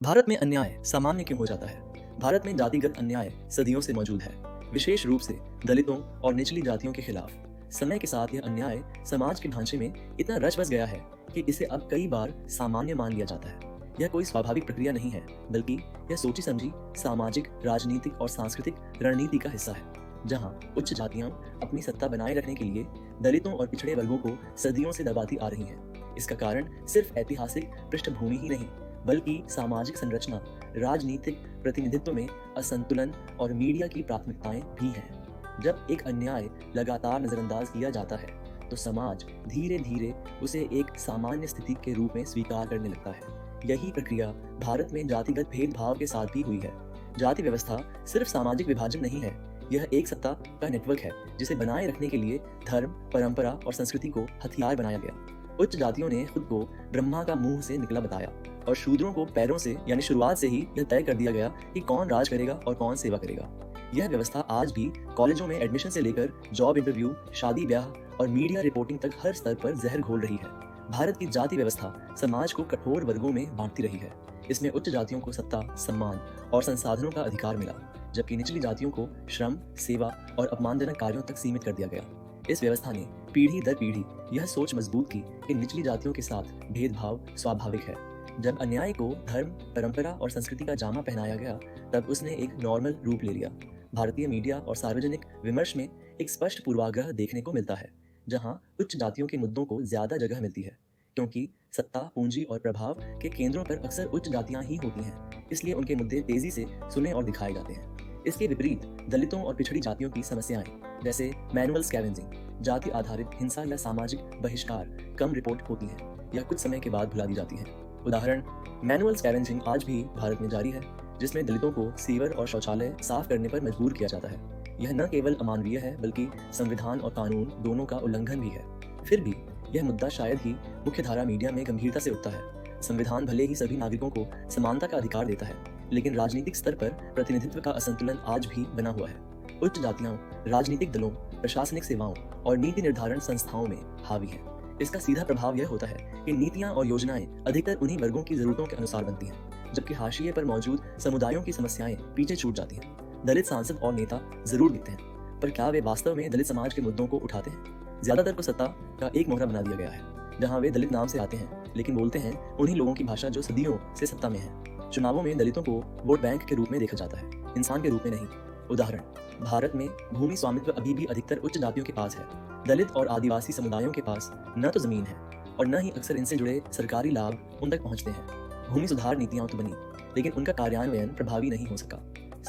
भारत में अन्याय सामान्य क्यों हो जाता है? भारत में जातिगत अन्याय सदियों से मौजूद है, विशेष रूप से दलितों और निचली जातियों के खिलाफ। समय के साथ यह अन्याय समाज के ढांचे में इतना रच बस गया है कि इसे अब कई बार सामान्य मान लिया जाता है। यह कोई स्वाभाविक प्रक्रिया नहीं है, बल्कि यह सोची समझी सामाजिक, राजनीतिक और सांस्कृतिक रणनीति का हिस्सा है, जहां उच्च जातियां अपनी सत्ता बनाए रखने के लिए दलितों और पिछड़े वर्गों को सदियों से दबाती आ रही हैं। इसका कारण सिर्फ ऐतिहासिक पृष्ठभूमि ही नहीं, बल्कि सामाजिक संरचना, राजनीतिक प्रतिनिधित्व में असंतुलन और मीडिया की प्राथमिकताएं भी हैं। जब एक अन्याय लगातार नजरअंदाज किया जाता है, तो समाज धीरे धीरे उसे एक सामान्य स्थिति के रूप में स्वीकार करने लगता है। यही प्रक्रिया भारत में जातिगत भेदभाव के साथ भी हुई है। जाति व्यवस्था सिर्फ सामाजिक विभाजन नहीं है, यह एक सत्ता का नेटवर्क है जिसे बनाए रखने के लिए धर्म, परंपरा और संस्कृति को हथियार बनाया गया। उच्च जातियों ने खुद को ब्रह्मा का मुंह से निकला बताया और शूद्रों को पैरों से यानी शुरुआत से ही यह तय कर दिया गया कि कौन राज करेगा और कौन सेवा करेगा। यह व्यवस्था आज भी कॉलेजों में एडमिशन से लेकर जॉब इंटरव्यू, शादी ब्याह और मीडिया रिपोर्टिंग तक हर स्तर पर जहर घोल रही है। भारत की जाति व्यवस्था समाज को कठोर वर्गों में बांटती रही है। इसमें उच्च जातियों को सत्ता, सम्मान और संसाधनों का अधिकार मिला, जबकि निचली जातियों को श्रम, सेवा और अपमानजनक कार्यों तक सीमित कर दिया गया। इस व्यवस्था ने पीढ़ी दर पीढ़ी यह सोच मजबूत की कि निचली जातियों के साथ भेदभाव स्वाभाविक है। जब अन्याय को धर्म, परंपरा और संस्कृति का जामा पहनाया गया, तब उसने एक नॉर्मल रूप ले लिया। भारतीय मीडिया और सार्वजनिक विमर्श में एक स्पष्ट पूर्वाग्रह देखने को मिलता है, जहां उच्च जातियों के मुद्दों को ज्यादा जगह मिलती है, क्योंकि सत्ता, पूंजी और प्रभाव के केंद्रों पर अक्सर उच्च जातियां ही होती हैं। इसलिए उनके मुद्दे तेजी से सुने और दिखाए जाते हैं। इसके विपरीत दलितों और पिछड़ी जातियों की समस्याएं, जैसे मैनुअल स्कैवेंजिंग, जाति आधारित हिंसा या सामाजिक बहिष्कार, कम रिपोर्ट होती हैं या कुछ समय के बाद भुला दी जाती हैं। उदाहरण, मैनुअल स्कैवेंजिंग आज भी भारत में जारी है, जिसमें दलितों को सीवर और शौचालय साफ करने पर मजबूर किया जाता है। यह न केवल अमानवीय है, बल्कि संविधान और कानून दोनों का उल्लंघन भी है। फिर भी यह मुद्दा शायद ही मुख्यधारा मीडिया में गंभीरता से उठता है। संविधान भले ही सभी नागरिकों को समानता का अधिकार देता है, लेकिन राजनीतिक स्तर पर प्रतिनिधित्व का असंतुलन आज भी बना हुआ है। उच्च जातियां राजनीतिक दलों, प्रशासनिक सेवाओं और नीति निर्धारण संस्थाओं में हावी हैं। इसका सीधा प्रभाव यह होता है कि नीतियां और योजनाएं अधिकतर उन्हीं वर्गों की जरूरतों के अनुसार बनती हैं, जबकि हाशिए पर मौजूद समुदायों की समस्याएं पीछे छूट जाती हैं। दलित सांसद और नेता जरूर दिखते हैं, पर क्या वे वास्तव में दलित समाज के मुद्दों को उठाते हैं? ज्यादातर को सत्ता का एक मोहरा बना दिया गया है, जहां वे दलित नाम से आते हैं, लेकिन बोलते हैं उन्हीं लोगों की भाषा जो सदियों से सत्ता में है। चुनावों में दलितों को वोट बैंक के रूप में देखा जाता है, इंसान के रूप में नहीं। उदाहरण, भारत में भूमि स्वामित्व अभी भी अधिकतर उच्च जातियों के पास है। दलित और आदिवासी समुदायों के पास न तो जमीन है और न ही अक्सर इनसे जुड़े सरकारी लाभ उन तक पहुंचते हैं। भूमि सुधार नीतियां तो बनी, लेकिन उनका कार्यान्वयन प्रभावी नहीं हो सका।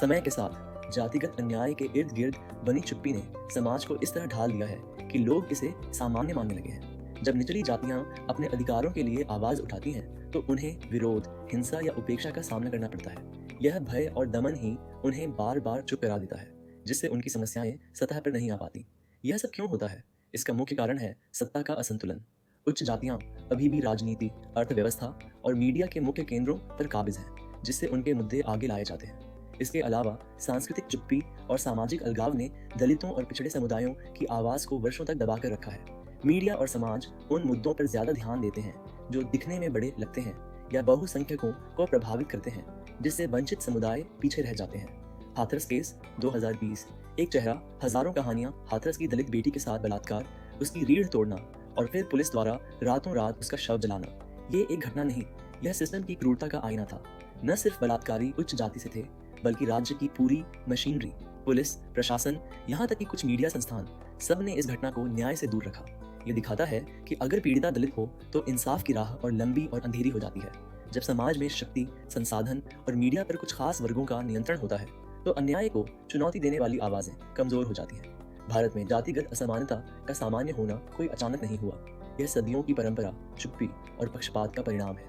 समय के साथ जातिगत अन्याय के इर्द गिर्द बनी चुप्पी ने समाज को इस तरह ढाल दिया है कि लोग इसे सामान्य मानने लगे हैं। जब निचली जातियां अपने अधिकारों के लिए आवाज उठाती हैं, तो उन्हें विरोध, हिंसा या उपेक्षा का सामना करना पड़ता है। यह भय और दमन ही उन्हें बार बार चुप करा देता है, जिससे उनकी समस्याएं सतह पर नहीं आ पाती। यह सब क्यों होता है? इसका मुख्य कारण है सत्ता का असंतुलन। उच्च जातियां अभी भी राजनीति, अर्थव्यवस्था और मीडिया के मुख्य केंद्रों पर काबिज हैं, जिससे उनके मुद्दे आगे लाए जाते हैं। इसके अलावा सांस्कृतिक चुप्पी और सामाजिक अलगाव ने दलितों और पिछड़े समुदायों की आवाज को वर्षों तक दबाकर रखा है। मीडिया और समाज उन मुद्दों पर ज्यादा ध्यान देते हैं जो दिखने में बड़े लगते हैं या बहुसंख्यकों को प्रभावित करते हैं, जिससे वंचित समुदाय पीछे रह जाते हैं। हाथरस केस 2020, एक चेहरा, हजारों कहानियां। हाथरस की दलित बेटी के साथ बलात्कार, उसकी रीढ़ तोड़ना और फिर पुलिस द्वारा रातों रात उसका शव जलाना। ये एक घटना नहीं, यह सिस्टम की क्रूरता का आईना था। न सिर्फ बलात्कारी उच्च जाति से थे, बल्कि राज्य की पूरी मशीनरी, पुलिस, प्रशासन, यहाँ तक कि कुछ मीडिया संस्थान, सब ने इस घटना को न्याय से दूर रखा। ये दिखाता है कि अगर पीड़िता दलित हो तो इंसाफ की राह और लंबी और अंधेरी हो जाती है। जब समाज में शक्ति, संसाधन और मीडिया पर कुछ खास वर्गों का नियंत्रण होता है, तो अन्याय को चुनौती देने वाली आवाजें कमजोर हो जाती हैं। भारत में जातिगत असमानता का सामान्य होना कोई अचानक नहीं हुआ। यह सदियों की परंपरा, चुप्पी और पक्षपात का परिणाम है।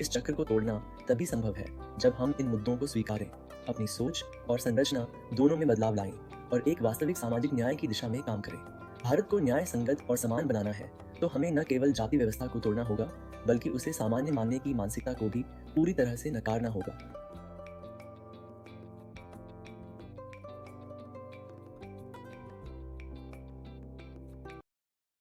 इस चक्र को तोड़ना तभी संभव है जब हम इन मुद्दों को स्वीकारें, अपनी सोच और संरचना दोनों में बदलाव लाएं और एक वास्तविक सामाजिक न्याय की दिशा में काम करें। भारत को न्याय संगत और समान बनाना है, तो हमें न केवल जाति व्यवस्था को तोड़ना होगा, बल्कि उसे सामान्य मानने की मानसिकता को भी पूरी तरह से नकारना होगा।